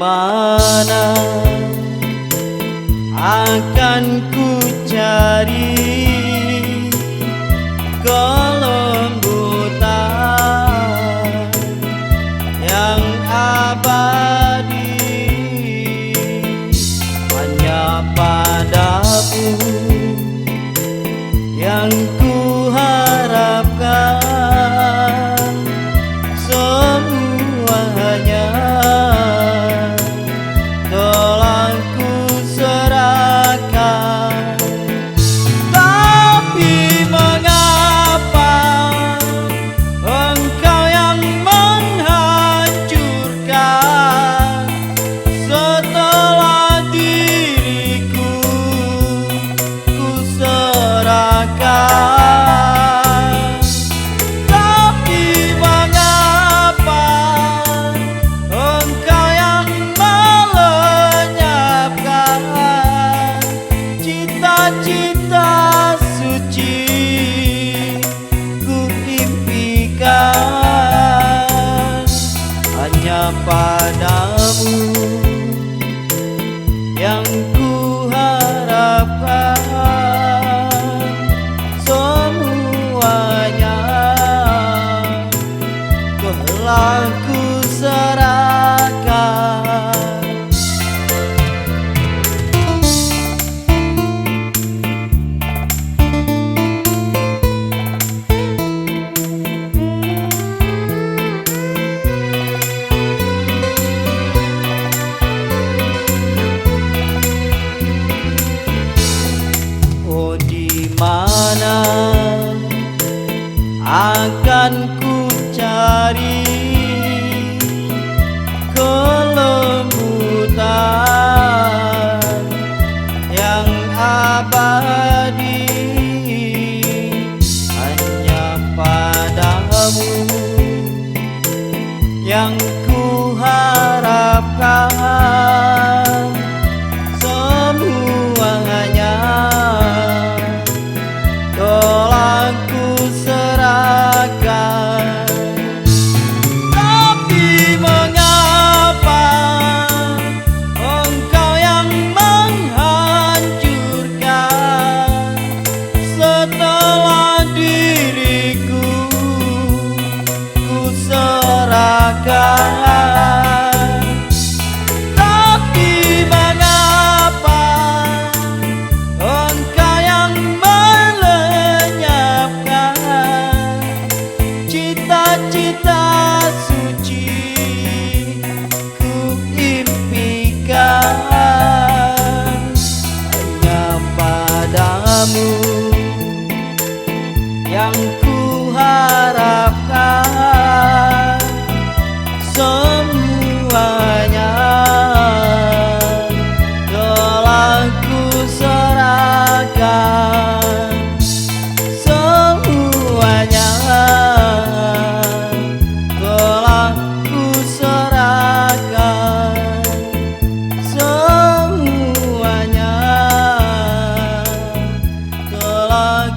mana akan ku cari kelembutan yang abadi? Hanya padamu yang ku harapkan semuanya telah ku serahkan. Tapi mengapa engkau yang menghancurkan setelah diriku ku serahkan? Cita suci ku impikan, hanya padamu yang ku harapkan semuanya telah ku serahkan. Mana akan ku cari kelembutan yang abadi? Hanya padamu yang ku harapkan semuanya telah ku serahkan. Tapi mengapa engkau yang menghancurkan setelah diriku ku serahkan? Cita suci ku impikan, hanya padamu yang ku harapkan semuanya telah ku serahkan. Semuanya telah ku serahkan, semuanya telah